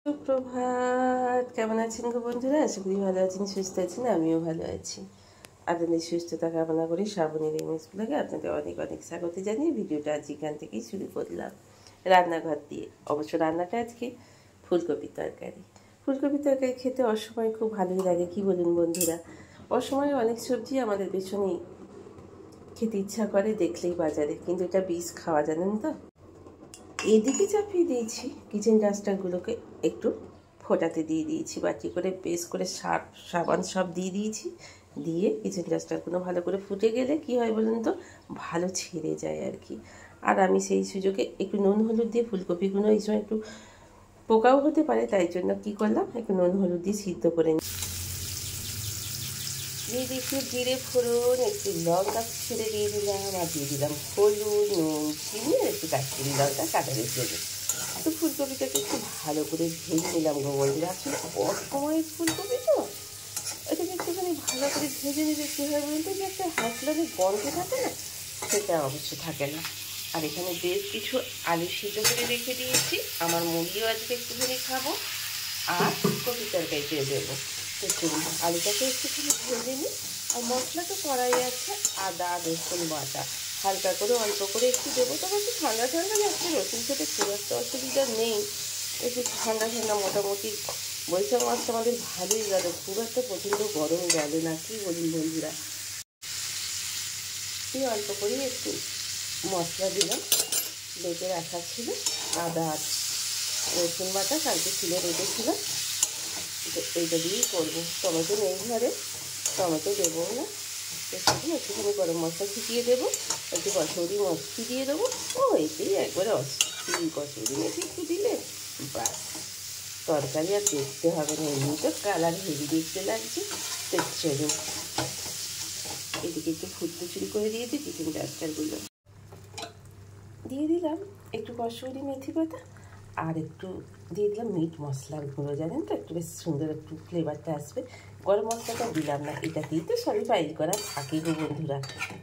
সুপ্রভাত, কেমন আছেন গো বন্ধুরা? আশা করি ভালো আছেন, সুস্থ আছেন। আমিও ভালো আছি। আপনাদের সুস্থতা কামনা করি শ্রাবণীর এমএস ব্লগে আপনাদের অনেক অনেক স্বাগত জানিয়ে ভিডিওটা আজ এখান থেকেই শুরু করলাম, রান্নাঘর দিয়ে। অবশ্য রান্নাটা আজকে ফুলকপির তরকারি। ফুলকপির তরকারি খেতে অসময় খুব ভালোই লাগে, কি বলুন বন্ধুরা? অসময়ে অনেক সবজি আমাদের পেছনেই খেতে ইচ্ছা করে দেখলেই বাজারে, কিন্তু এটা বিষ খাওয়া, জানেন তো। এদিকে চাপিয়ে দিয়েছি কিচেন ডাস্টারগুলোকে, একটু ফোটাতে দিয়ে দিয়েছি বাটি করে, বেশ করে সাবান সব দিয়ে দিয়েছি। দিয়ে কিচেন ডাস্টারগুলো ভালো করে ফুটে গেলে কি হয় বলুন তো, ভালো ছেড়ে যায় আর কি। আর আমি সেই সুযোগে একটু নুন হলুদ দিয়ে, ফুলকপিগুলো এই সময় একটু পোকাও হতে পারে, তাই জন্য কি করলাম, একটু নুন হলুদ দিয়ে সিদ্ধ করে দিয়ে দিয়েছি জিরে ফোড়ন, একটু লঙ্কা ছেড়ে দিয়ে দিলাম, আর দিয়ে দিলাম হলুদ, নুন, চিনি, আর একটু কাশ্মীরি লঙ্কা কাটারে দেবো। তো ফুলকপিটাকে একটু ভালো করে ভেজে নিলাম গো বন্ধুরা। আসলে অসময়ের ফুলকপি তো, এটাকে একটুখানি ভালো করে ভেজে নিলে কী হয় বলতে, যে একটা হাসলারে গন্ধ থাকে না, সেটা অবশ্য থাকে না। আর এখানে বেশ কিছু আলু সিদ্ধ করে রেখে দিয়েছি, আমার মুরগিও আজকে একটুখানি খাবো, আর কপি তরকারিতে দেবো। তো চলুন আলুটাকে একটুখানি ভেজে নিই। আর মশলা তো করাই আছে, আদা রসুন বাটা হালকা করে অল্প করে একটু দেবো। তবে একটু ঠান্ডা ঠান্ডা লাগছে, রসুন খেতে খুব একটা অসুবিধা নেই। একটু ঠান্ডা ঠান্ডা মোটামুটি বৈশাখ মাসটা আমাদের ভালোই গেল, খুব একটা প্রচণ্ড গরম গেল না, কি বলুন বন্ধুরা। এই অল্প করেই একটু মশলা দিলাম, বেটে রাখা ছিল আদা রসুন বাটা, কালকে ছিল রেখেছিলাম। এইটা দিয়েই করবো। টমেটো নেই ঘরে, টমেটো দেবো না। তো সেখানে একটুখানি গরম মশলা ছিটিয়ে দেবো, একটু কসুরি মেথি দিয়ে দেবো। ও এতেই একবারে অস্থির, কসুরি মেথি একটু দিলে ব্যাস, তরকারি আর দেখতে হবে না। এমনি তো কালার হেভি দেখতে লাগছে। তো চলুন এদিকে একটু ফুটতে শুরু করে দিয়েছি, কিচেন ডাস্টারগুলো দিয়ে দিলাম, একটু কসুরি মেথি পাতা, আর একটু দিয়ে দিলাম মিট মশলার গুঁড়ো, জানেন তো, একটু বেশ সুন্দর একটু ফ্লেভারটা আসবে। গরম মশলাটা দিলাম না, এটাতেই তো সবই পাইল করা থাকে গো বন্ধুরা।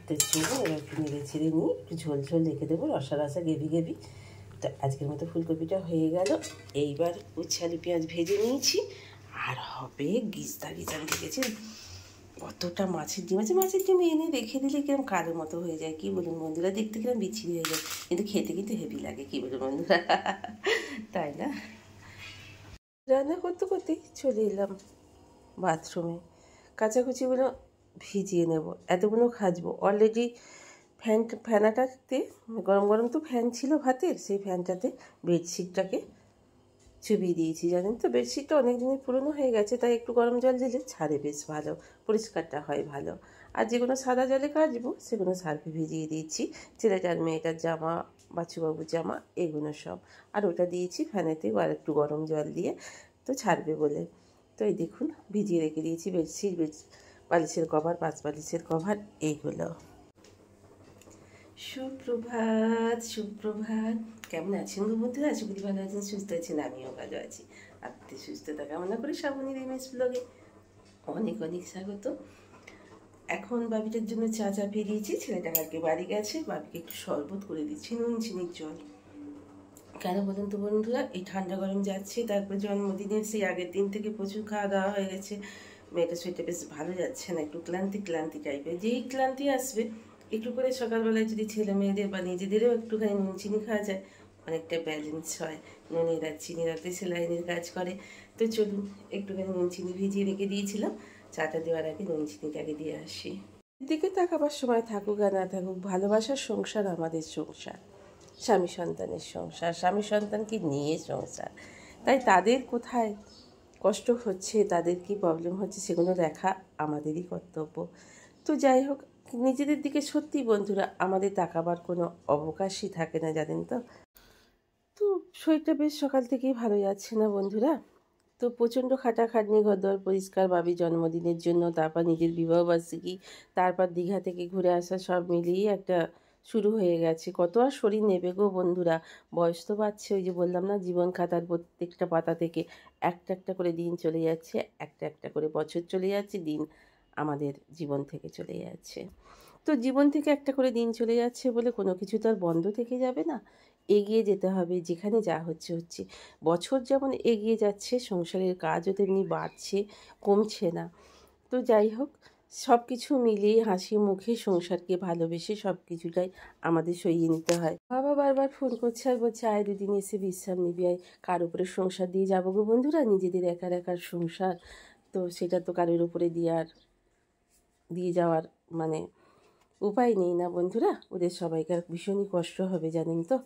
তো চলুন এবার একটু নেড়ে ছেড়ে নিয়ে একটু ঝোল ঝোল রেখে দেবো, রসা রসা গ্রেভি গ্রেভি। তো আজকের মতো ফুলকপিটা হয়ে গেল। এইবার উচ্ছে আলু পেঁয়াজ ভেজে নিয়েছি, আর হবে গিজদা গিজা। দেখেছেন কতটা মাছের ডিম আছে, মাছের ডিম এনে রেখে দিলে কিরম কালোর মতো হয়ে যায়, কি বলুন বন্ধুরা, দেখতে কিরম বিচ্ছিরি হয়ে যায়, কিন্তু খেতে কিন্তু হেভি লাগে, কি বলুন বন্ধুরা, তাই না? রান্না করতে করতেই চলে এলাম বাথরুমে, কাচাকুচিগুলো ভিজিয়ে নেব, এতগুলো খাজবো। অলরেডি ফ্যানাটাতে গরম গরম তো ফ্যান ছিল ভাতের, সেই ফ্যানটাতে বেডশিটটাকে চুবিয়ে দিয়েছি, জানেন তো। বেডশিটটা অনেক দিনের পুরনো হয়ে গেছে, তাই একটু গরম জল দিলে ছাড়ে বেশ ভালো, পরিষ্কারটা হয় ভালো। আর যেগুলো সাদা জলে কাচবো সেগুলো সার্ফে ভিজিয়ে দিয়েছি, ছেলেটার মেয়েটার জামা, বাচ্চুবাবুর জামা, এগুলো সব। আর ওটা দিয়েছি ফ্যানেতে, আর একটু গরম জল দিয়ে, তো ছাড়বে বলে। তো এই দেখুন ভিজিয়ে রেখে দিয়েছি বেডশিট, বালিশের কভার, পাঁচ বালিশের কভার, এইগুলো। সুপ্রভাত সুপ্রভাত, কেমন আছেন গো বন্ধুরা? আশা করি ভালো আছেন, সুস্থ আছেন। আমিও ভালো আছি। আপনাদের সুস্থতা কামনা করি শ্রাবণীর এমএস ব্লগে অনেক অনেক স্বাগত। এখন বাবিটার জন্য চা চাপিয়ে দিয়েছি, ছেলেটা কালকে বাড়ি গেছে, বাবিকে একটু শরবত করে দিচ্ছি, নুন চিনির জল। কেন বলুন তো বন্ধুরা, এই ঠান্ডা গরম যাচ্ছে, তারপর জন্মদিনের সেই আগের দিন থেকে প্রচুর খাওয়া দাওয়া হয়ে গেছে, মেয়েটা শরীরটা বেশ ভালো যাচ্ছে না, একটু ক্লান্তি ক্লান্তি টাইপের। যেই ক্লান্তি আসবে একটু করে সকালবেলায় যদি ছেলে মেয়েদের বা নিজেদেরও একটুখানি নুন চিনি খাওয়া যায়, অনেকটা ব্যালেন্স হয়। নুনের আর চিনির রাতে সেলাইনের কাজ করে। তো চলুন একটুখানি নুন চিনি ভিজিয়ে রেখে দিয়েছিলাম, চাটা দেওয়ার আগে নুন চিনিটাকে দিয়ে আসি। দিকে তাকাবার সময় থাকুক আর না থাকুক, ভালোবাসার সংসার আমাদের সংসার, স্বামী সন্তানের সংসার, স্বামী সন্তানকে নিয়ে সংসার। তাই তাদের কোথায় কষ্ট হচ্ছে, তাদের কি প্রবলেম হচ্ছে, সেগুলো দেখা আমাদেরই কর্তব্য। তো যাই হোক, নিজেদের দিকে সত্যি বন্ধুরা আমাদের তাকাবার কোনো অবকাশই থাকে না, জানেন তো। তো শরীরটা বেশ সকাল থেকেই ভালো যাচ্ছে না বন্ধুরা। তো প্রচণ্ড খাটাখাটনি, ঘরদোর পরিষ্কার, বাবি জন্মদিনের জন্য, তারপর নিজের বিবাহবার্ষিকী, তারপর দীঘা থেকে ঘুরে আসা, সব মিলিয়েই একটা শুরু হয়ে গেছে। কত আর শরীর নেবে গো বন্ধুরা, বয়স তো বাড়ছে। ওই যে বললাম না, জীবন খাতার প্রত্যেকটা পাতা থেকে একটা একটা করে দিন চলে যাচ্ছে, একটা একটা করে বছর চলে যাচ্ছে, দিন আমাদের জীবন থেকে চলে যাচ্ছে। তো জীবন থেকে একটা করে দিন চলে যাচ্ছে বলে কোনো কিছু তো আর বন্ধ থেকে যাবে না। এগিয়ে যেতে হবে, যেখানে যা হচ্ছে হচ্ছে। বছর যেমন এগিয়ে যাচ্ছে, সংসারের কাজও তেমনি বাড়ছে, কমছে না। তো যাই হোক, সব কিছু মিলিয়ে হাসি মুখে সংসারকে ভালোবেসে সব কিছুটাই আমাদের সইয়ে নিতে হয়। বাবা বারবার ফোন করছে আর বলছে আয় দুদিন এসে বিশ্রাম নিবি, আয়। কার উপরে সংসার দিয়ে যাবো গো বন্ধুরা? নিজেদের একার একার সংসার, তো সেটা তো কারোর উপরে দিয়ে যাওয়ার মানে উপায় নেই না বন্ধুরা। ওদের সবাইকার ভীষণই কষ্ট হবে জানেন তো।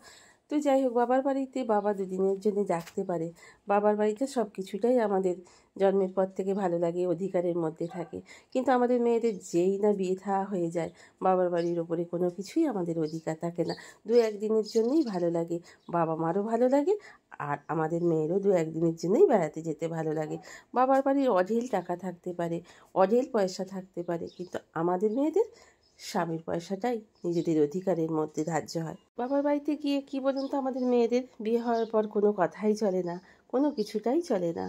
তো যাই হোক, বাবার বাড়িতে বাবা দুদিনের জন্য ডাকতে পারে। বাবার বাড়িতে সব কিছুটাই আমাদের জন্মের পর থেকে ভালো লাগে, অধিকারের মধ্যে থাকে। কিন্তু আমাদের মেয়েদের যেই না বিয়ে থা হয়ে যায়, বাবার বাড়ির ওপরে কোনো কিছুই আমাদের অধিকার থাকে না। দু একদিনের জন্যই ভালো লাগে, বাবা মারও ভালো লাগে, আর আমাদের মেয়েরও দু একদিনের জন্যই বেড়াতে যেতে ভালো লাগে। বাবার বাড়ির অঢেল টাকা থাকতে পারে, অঢেল পয়সা থাকতে পারে, কিন্তু আমাদের মেয়েদের স্বামীর পয়সাটাই নিজেদের অধিকারের মধ্যে ধার্য হয়। বাবার বাড়িতে গিয়ে কি বলুন তো, আমাদের মেয়েদের বিয়ে হওয়ার পর কোনো কথাই চলে না, কোনো কিছুটাই চলে না।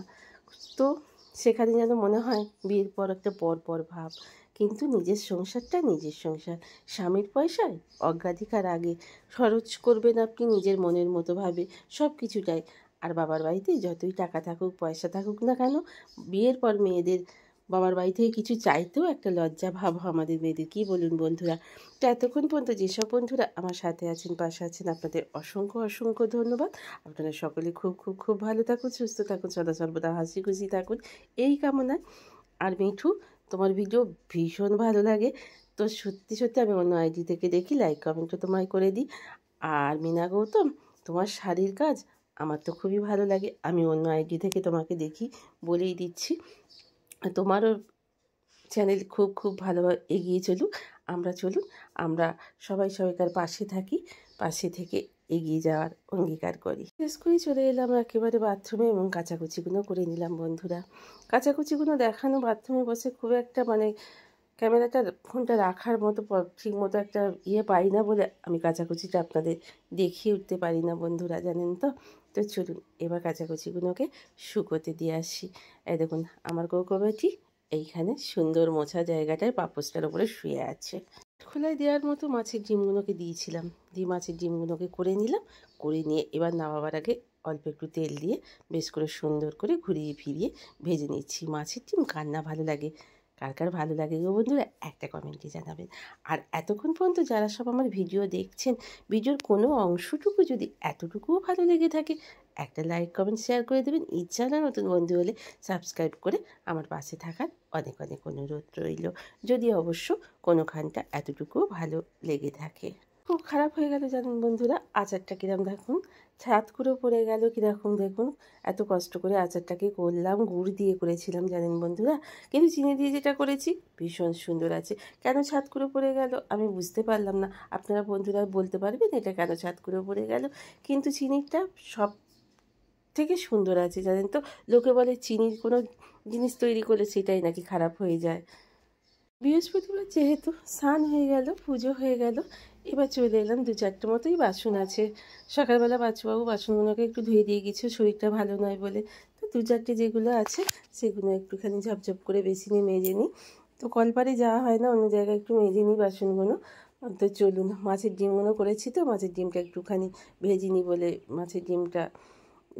তো সেখানে যেন মনে হয় বিয়ের পর একটা পর ভাব। কিন্তু নিজের সংসারটা নিজের সংসার, স্বামীর পয়সায় অগ্রাধিকার আগে। খরচ করবেন আপনি নিজের মনের মতো ভাবে সব কিছুটাই। আর বাবার বাড়িতে যতই টাকা থাকুক পয়সা থাকুক না কেন, বিয়ের পর মেয়েদের বাবার বাড়ি থেকে কিছু চাইতেও একটা লজ্জা ভাব আমাদের মেয়েদের, কী বলুন বন্ধুরা। তো এতক্ষণ পর্যন্ত যেসব বন্ধুরা আমার সাথে আছেন, পাশে আছেন, আপনাদের অসংখ্য অসংখ্য ধন্যবাদ। আপনারা সকলে খুব খুব খুব ভালো থাকুন, সুস্থ থাকুন, সদা সর্বদা হাসি খুশি থাকুন, এই কামনায়। আর মিঠু, তোমার ভিডিও ভীষণ ভালো লাগে, তো সত্যি সত্যি আমি অন্য আইডি থেকে দেখি, লাইক কমেন্টও তোমায় করে দিই। আর মিনা গৌতম, তোমার শাড়ির কাজ আমার তো খুবই ভালো লাগে, আমি অন্য আইডি থেকে তোমাকে দেখি, বলেই দিচ্ছি। তোমারও চ্যানেল খুব খুব ভালোভাবে এগিয়ে চলুক, আমরা সবাই সবাইকার পাশে থাকি, পাশে থেকে এগিয়ে যাওয়ার অঙ্গীকার করি। শেষ করে চলে এলাম একেবারে বাথরুমে এবং কাচাকুচিগুলো করে নিলাম বন্ধুরা। কাচাকুচিগুলো দেখানো বাথরুমে বসে খুব একটা মানে ক্যামেরাটা ফোনটা রাখার মতো ঠিক মতো একটা পাই না বলে আমি কাচাকুচিটা আপনাদের দেখিয়ে উঠতে পারি না বন্ধুরা, জানেন তো। তো চলুন এবার কাচাকুচিগুলোকে শুকোতে দিয়ে আসি। এই দেখুন আমার কোকোবেটি এইখানে সুন্দর মোছা জায়গাটায় পাপোসটার উপরে শুয়ে আছে। খোলায় দেওয়ার মতো মাছের ডিমগুলোকে দিয়েছিলাম, দিয়ে মাছের ডিমগুলোকে করে নিলাম। করে নিয়ে এবার নামাবার আগে অল্প একটু তেল দিয়ে বেশ করে সুন্দর করে ঘুরিয়ে ফিরিয়ে ভেজে নিচ্ছি। মাছের ডিম কার না ভালো লাগে, কার কার ভালো লাগে গো বন্ধুরা, একটা কমেন্টে জানাবেন। আর এতক্ষণ পর্যন্ত যারা সব আমার ভিডিও দেখছেন, ভিডিওর কোনো অংশটুকু যদি এতটুকুও ভালো লেগে থাকে, একটা লাইক কমেন্ট শেয়ার করে দেবেন। ইচ্ছা না নতুন বন্ধু হলে সাবস্ক্রাইব করে আমার পাশে থাকার অনেক অনেক অনুরোধ রইল, যদি অবশ্য কোনোখানটা এতটুকুও ভালো লেগে থাকে। খুব খারাপ হয়ে গেল জানেন বন্ধুরা, আচারটা কিরম দেখুন ছাদ করে পড়ে গেল, কীরকম দেখুন। এত কষ্ট করে আচারটাকে করলাম, গুড় দিয়ে করেছিলাম জানেন বন্ধুরা, কিন্তু চিনি দিয়ে যেটা করেছি ভীষণ সুন্দর আছে। কেন ছাদ করে পড়ে গেল আমি বুঝতে পারলাম না, আপনারা বন্ধুরা বলতে পারবেন এটা কেন ছাদ করে পড়ে গেল। কিন্তু চিনিটা সব থেকে সুন্দর আছে জানেন তো। লোকে বলে চিনির কোনো জিনিস তৈরি করলে সেটাই নাকি খারাপ হয়ে যায়। বৃহস্পতিবার যেহেতু স্নান হয়ে গেল, পুজো হয়ে গেল, এবার চলে এলাম। দু চারটে মতোই বাসন আছে। সকালবেলা বাচ্চুবাবু বাসনগুলোকে একটু ধুয়ে দিয়ে গেছে, শরীরটা ভালো নয় বলে। তো দু চারটে যেগুলো আছে সেগুলো একটুখানি ঝপঝপ করে বেসিনে মেজে নিই। তো কলপারে যাওয়া হয় না, অন্য জায়গায় একটু মেজে নিই বাসনগুলো। তো চলুন, মাছের ডিমগুলো করেছি, তো মাছের ডিমটা একটুখানি ভেজে নিই বলে মাছের ডিমটা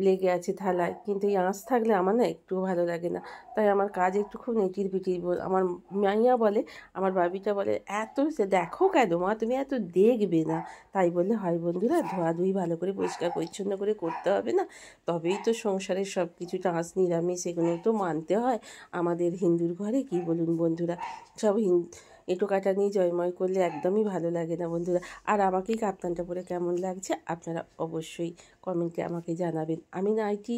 লেগে আছে থালায়। কিন্তু এই আঁচ থাকলে আমার না একটুও ভালো লাগে না, তাই আমার কাজ একটু খুব নেটির পিটির। আমার মাইয়া বলে, আমার বাবিটা বলে, এত দেখো কেন মা, তুমি এত দেখবে না। তাই বললে হয় বন্ধুরা, ধোয়াধুয়ি ভালো করে পরিষ্কার পরিচ্ছন্ন করে করতে হবে না, তবেই তো সংসারের সব কিছুটা আঁচ নিরামিষ এগুলো তো মানতে হয় আমাদের হিন্দুর ঘরে, কি বলুন বন্ধুরা। সব এঁটো কাটা নিয়ে জয়ময় করলে একদমই ভালো লাগে না বন্ধুরা। আর আমাকেই কাপ্তানটা পরে কেমন লাগছে আপনারা অবশ্যই কমেন্টে আমাকে জানাবেন। আমি নাইটি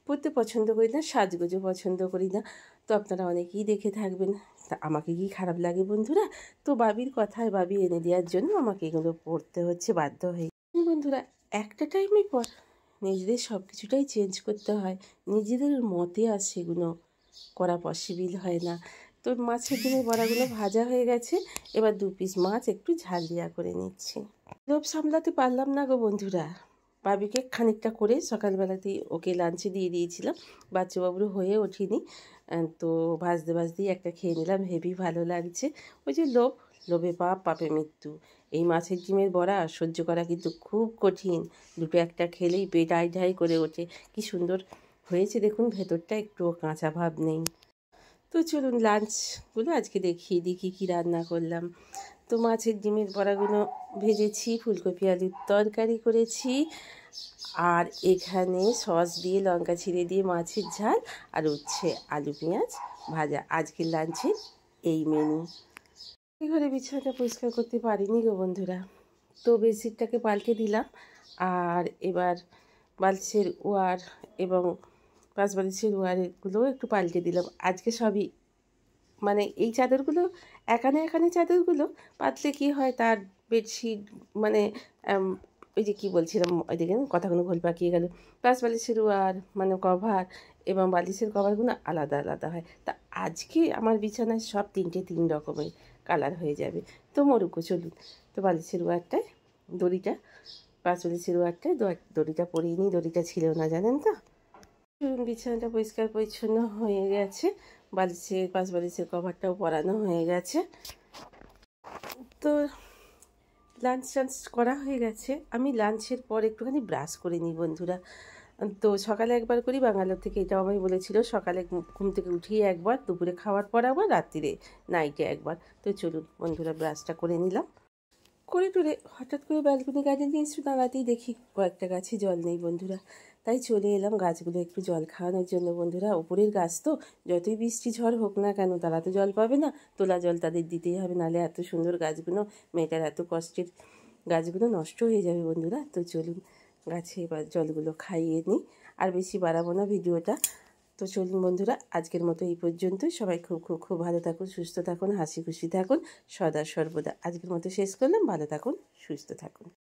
পরতে পছন্দ করি না, সাজগোজও পছন্দ করি না, তো আপনারা অনেকেই দেখে থাকবেন। তা আমাকে কি খারাপ লাগে বন্ধুরা? তো বাবির কথায়, বাবি এনে দেওয়ার জন্য আমাকে এগুলো পড়তে হচ্ছে বাধ্য হয়ে। বন্ধুরা একটা টাইমে পর নিজেদের সব কিছুটাই চেঞ্জ করতে হয়, নিজেদের মতে আর সেগুলো করা পসিবল হয় না। তো মাছের ডিমের বড়াগুলো ভাজা হয়ে গেছে, এবার 2 পিস মাছ একটু ঝাল দেওয়া করে নিচ্ছি। লোভ সামলাতে পারলাম না গো বন্ধুরা, বাবিকে খানিকটা করে সকালবেলাতেই ওকে লাঞ্চে দিয়ে দিয়েছিলাম, বাচ্চাবাবুর হয়ে ওঠেনি, তো ভাজতে ভাজতেই একটা খেয়ে নিলাম, হেভি ভালো লাগছে। ওই যে লোভ লোভে পাপ, পাপে মৃত্যু। এই মাছের ডিমের বড়া সহ্য করা কিন্তু খুব কঠিন। দুটো একটা খেলেই পেট আই ঢাই করে ওঠে। কি সুন্দর হয়েছে দেখুন, ভেতরটা একটুও কাঁচা ভাব নেই। তো চলুন লাঞ্চগুলো আজকে দেখিয়ে দিই কী কী রান্না করলাম। তো মাছের ডিমের বড়াগুলো ভেজেছি, ফুলকপি আলুর তরকারি করেছি, আর এখানে সস দিয়ে লঙ্কা ছিঁড়ে দিয়ে মাছের ঝাল, আর হচ্ছে আলু পেঁয়াজ ভাজা। আজকের লাঞ্চের এই মেনু। এই ঘরে বিছানাটা পরিষ্কার করতে পারিনি গো বন্ধুরা, তো বেডশিটটাকে পাল্টে দিলাম। আর এবার বালিশের ওয়ার এবং পাঁচ বালিশের ওয়ারগুলোও একটু পাল্টে দিলাম। আজকে সবই মানে এই চাদরগুলো এখানে এখানে চাদরগুলো পাতলে কি হয়, তার বেডশিট মানে ওই যে কী বলছিলাম, ওই দেখেন কথাগুলো ঘোল পাকিয়ে গেল। প্লাস বালিশের ওয়ার মানে কভার এবং বালিশের কভারগুলো আলাদা আলাদা হয়। তা আজকে আমার বিছানায় সব তিন রকমের কালার হয়ে যাবে। তো মরুকো চলুন, তো বালিশের ওয়ারটায় দড়িটা, পাঁচ বালিশের ওয়ারটায় দড়িটা পরিয়ে নিই, দড়িটা ছিল না জানেন তো। বিছানাটা পরিষ্কার পরিচ্ছন্ন হয়ে গেছে, বালিশের পাঁচ বালিশের কভারটাও পরানো হয়ে গেছে। তো লাঞ্চ করা হয়ে গেছে। আমি লাঞ্চের পর একটুখানি ব্রাশ করে নিই বন্ধুরা। তো সকালে একবার করি, বাঙালোর থেকে এটাও আমায় বলেছিল, সকালে ঘুম থেকে উঠিয়ে একবার, দুপুরে খাওয়ার পর একবার, রাত্রিরে নাইটে একবার। তো চলুন বন্ধুরা, ব্রাশটা করে নিলাম। করে টুরে হঠাৎ করে ব্যালকনি গার্ডেনে এসে দাঁড়াতেই দেখি কয়েকটা গাছে জল নেই বন্ধুরা। তাই চলে এলাম গাছগুলো একটু জল খাওয়ানোর জন্য বন্ধুরা। ওপরের গাছ তো, যতই বৃষ্টি ঝড় হোক না কেন তারা তো জল পাবে না, তোলা জল তাদের দিতেই হবে, নাহলে এত সুন্দর গাছগুলো, মেয়েটার এত কষ্টের গাছগুলো নষ্ট হয়ে যাবে বন্ধুরা। তো চলুন গাছে এবার জলগুলো খাইয়ে নিই, আর বেশি বাড়াবো না ভিডিওটা। তো চলুন বন্ধুরা, আজকের মতো এই পর্যন্তই। সবাই খুব খুব খুব ভালো থাকুন, সুস্থ থাকুন, হাসি খুশি থাকুন সদা সর্বদা। আজকের মতো শেষ করলাম, ভালো থাকুন, সুস্থ থাকুন।